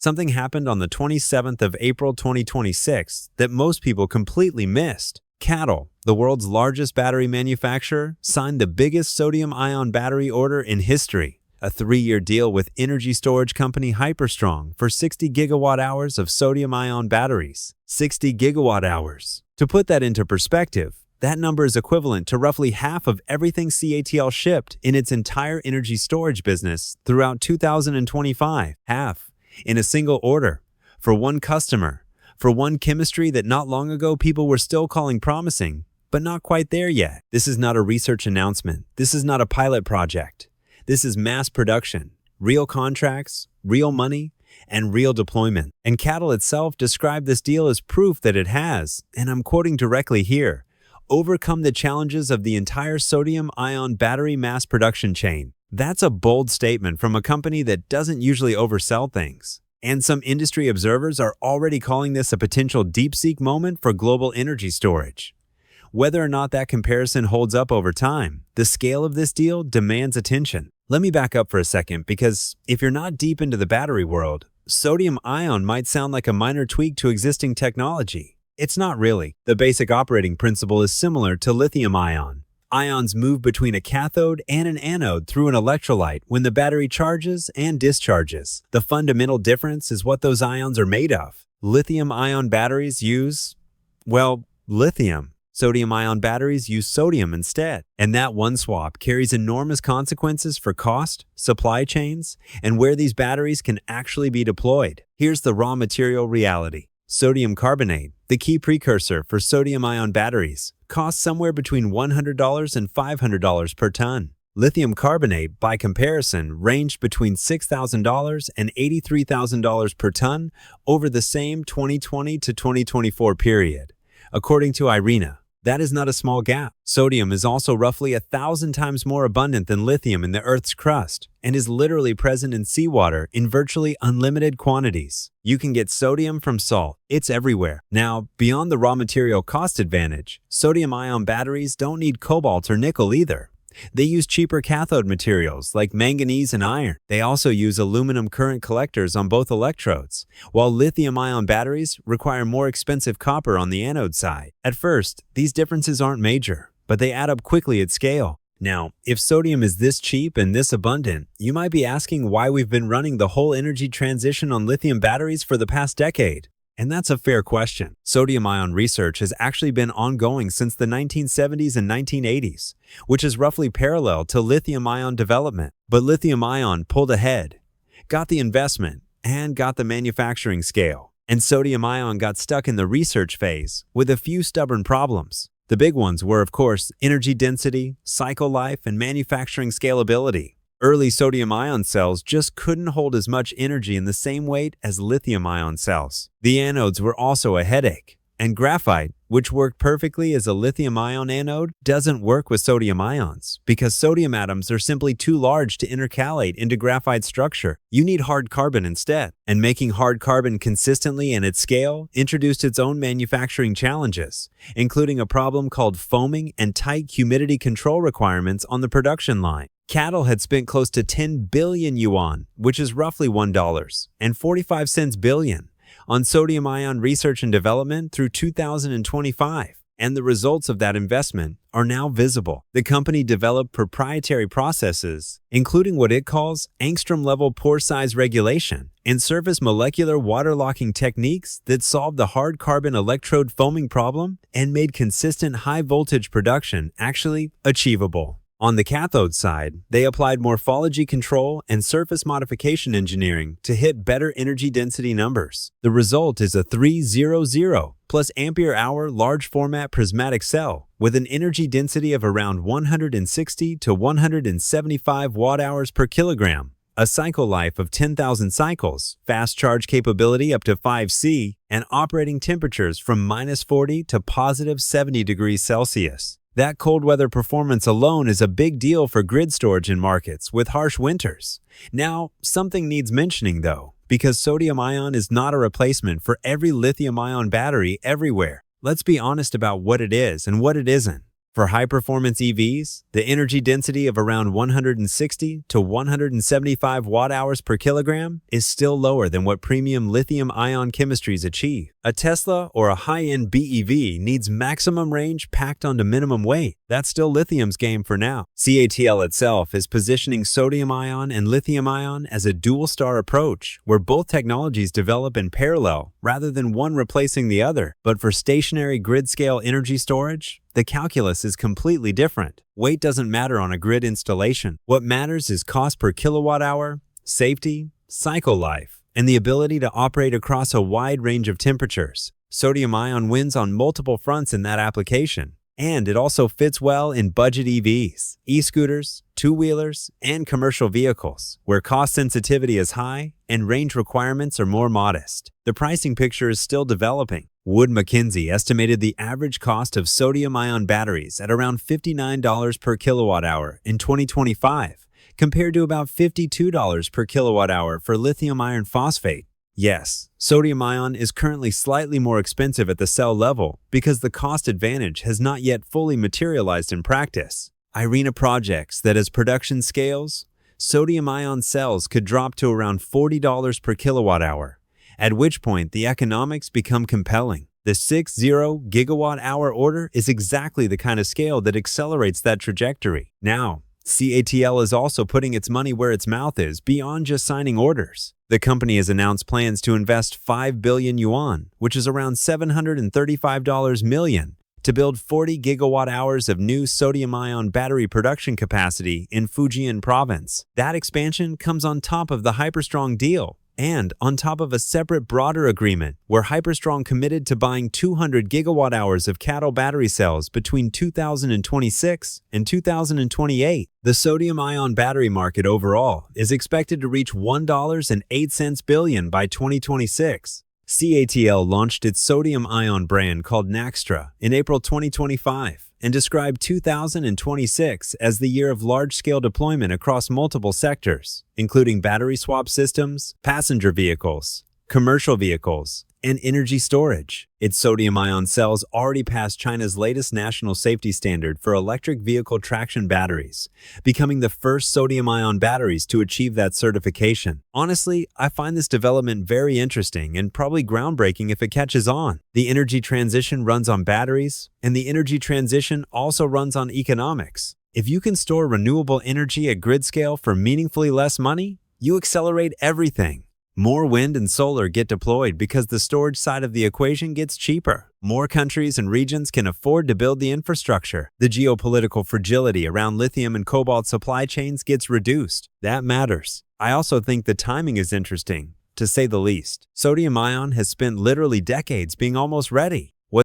Something happened on the 27th of April 2026 that most people completely missed. CATL, the world's largest battery manufacturer, signed the biggest sodium-ion battery order in history, a 3-year deal with energy storage company HyperStrong for 60 gigawatt-hours of sodium-ion batteries. 60 gigawatt-hours. To put that into perspective, that number is equivalent to roughly half of everything CATL shipped in its entire energy storage business throughout 2025. Half. In a single order. For one customer. For one chemistry that not long ago people were still calling promising, but not quite there yet. This is not a research announcement. This is not a pilot project. This is mass production. Real contracts, real money, and real deployment. And CATL itself described this deal as proof that it has, and I'm quoting directly here, overcome the challenges of the entire sodium-ion battery mass production chain. That's a bold statement from a company that doesn't usually oversell things. And some industry observers are already calling this a potential deep-seek moment for global energy storage. Whether or not that comparison holds up over time, the scale of this deal demands attention. Let me back up for a second, because if you're not deep into the battery world, sodium-ion might sound like a minor tweak to existing technology. It's not really. The basic operating principle is similar to lithium-ion. Ions move between a cathode and an anode through an electrolyte when the battery charges and discharges. The fundamental difference is what those ions are made of. Lithium-ion batteries use, well, lithium. Sodium-ion batteries use sodium instead. And that one swap carries enormous consequences for cost, supply chains, and where these batteries can actually be deployed. Here's the raw material reality. Sodium carbonate, the key precursor for sodium-ion batteries, costs somewhere between $100 and $500 per ton. Lithium carbonate, by comparison, ranged between $6,000 and $83,000 per ton over the same 2020 to 2024 period, according to IRENA. That is not a small gap. Sodium is also roughly 1,000 times more abundant than lithium in the Earth's crust and is literally present in seawater in virtually unlimited quantities. You can get sodium from salt. It's everywhere. Now, beyond the raw material cost advantage, sodium-ion batteries don't need cobalt or nickel either. They use cheaper cathode materials like manganese and iron. They also use aluminum current collectors on both electrodes, while lithium-ion batteries require more expensive copper on the anode side. At first, these differences aren't major, but they add up quickly at scale. Now, if sodium is this cheap and this abundant, you might be asking why we've been running the whole energy transition on lithium batteries for the past decade. And that's a fair question. Sodium-ion research has actually been ongoing since the 1970s and 1980s, which is roughly parallel to lithium-ion development. But lithium-ion pulled ahead, got the investment, and got the manufacturing scale. And sodium-ion got stuck in the research phase with a few stubborn problems. The big ones were, of course, energy density, cycle life, and manufacturing scalability. Early sodium-ion cells just couldn't hold as much energy in the same weight as lithium-ion cells. The anodes were also a headache. And graphite, which worked perfectly as a lithium-ion anode, doesn't work with sodium ions because sodium atoms are simply too large to intercalate into graphite structure. You need hard carbon instead. And making hard carbon consistently and at scale introduced its own manufacturing challenges, including a problem called foaming and tight humidity control requirements on the production line. CATL had spent close to 10 billion yuan, which is roughly $1.45 billion, on sodium-ion research and development through 2025, and the results of that investment are now visible. The company developed proprietary processes, including what it calls angstrom-level pore size regulation and surface molecular water-locking techniques that solved the hard carbon electrode foaming problem and made consistent high-voltage production actually achievable. On the cathode side, they applied morphology control and surface modification engineering to hit better energy density numbers. The result is a 300 plus ampere-hour large-format prismatic cell with an energy density of around 160 to 175 watt-hours per kilogram, a cycle life of 10,000 cycles, fast charge capability up to 5C, and operating temperatures from -40 to +70 degrees Celsius. That cold weather performance alone is a big deal for grid storage in markets with harsh winters. Now, something needs mentioning though, because sodium-ion is not a replacement for every lithium-ion battery everywhere. Let's be honest about what it is and what it isn't. For high-performance EVs, the energy density of around 160 to 175 watt-hours per kilogram is still lower than what premium lithium-ion chemistries achieve. A Tesla or a high-end BEV needs maximum range packed onto minimum weight. That's still lithium's game for now. CATL itself is positioning sodium-ion and lithium-ion as a dual-star approach, where both technologies develop in parallel rather than one replacing the other. But for stationary grid-scale energy storage, the calculus is completely different. Weight doesn't matter on a grid installation. What matters is cost per kilowatt hour, safety, cycle life, and the ability to operate across a wide range of temperatures. Sodium-ion wins on multiple fronts in that application. And it also fits well in budget EVs, e-scooters, two-wheelers, and commercial vehicles, where cost sensitivity is high and range requirements are more modest. The pricing picture is still developing. Wood Mackenzie estimated the average cost of sodium-ion batteries at around $59 per kilowatt hour in 2025, compared to about $52 per kilowatt hour for lithium iron phosphate. Yes, sodium-ion is currently slightly more expensive at the cell level because the cost advantage has not yet fully materialized in practice. IRENA projects that as production scales, sodium-ion cells could drop to around $40 per kilowatt hour, at which point the economics become compelling. The 60 gigawatt-hour order is exactly the kind of scale that accelerates that trajectory. Now, CATL is also putting its money where its mouth is beyond just signing orders. The company has announced plans to invest 5 billion yuan, which is around $735 million, to build 40 gigawatt-hours of new sodium-ion battery production capacity in Fujian province. That expansion comes on top of the HyperStrong deal, and on top of a separate broader agreement where HyperStrong committed to buying 200 gigawatt-hours of CATL battery cells between 2026 and 2028. The sodium-ion battery market overall is expected to reach $1.08 billion by 2026. CATL launched its sodium-ion brand called Naxtra in April 2025 and described 2026 as the year of large-scale deployment across multiple sectors, including battery swap systems, passenger vehicles, commercial vehicles, and energy storage. Its sodium-ion cells already passed China's latest national safety standard for electric vehicle traction batteries, becoming the first sodium-ion batteries to achieve that certification. Honestly, I find this development very interesting and probably groundbreaking if it catches on. The energy transition runs on batteries, and the energy transition also runs on economics. If you can store renewable energy at grid scale for meaningfully less money, you accelerate everything. More wind and solar get deployed because the storage side of the equation gets cheaper. More countries and regions can afford to build the infrastructure. The geopolitical fragility around lithium and cobalt supply chains gets reduced. That matters. I also think the timing is interesting, to say the least. Sodium-ion has spent literally decades being almost ready.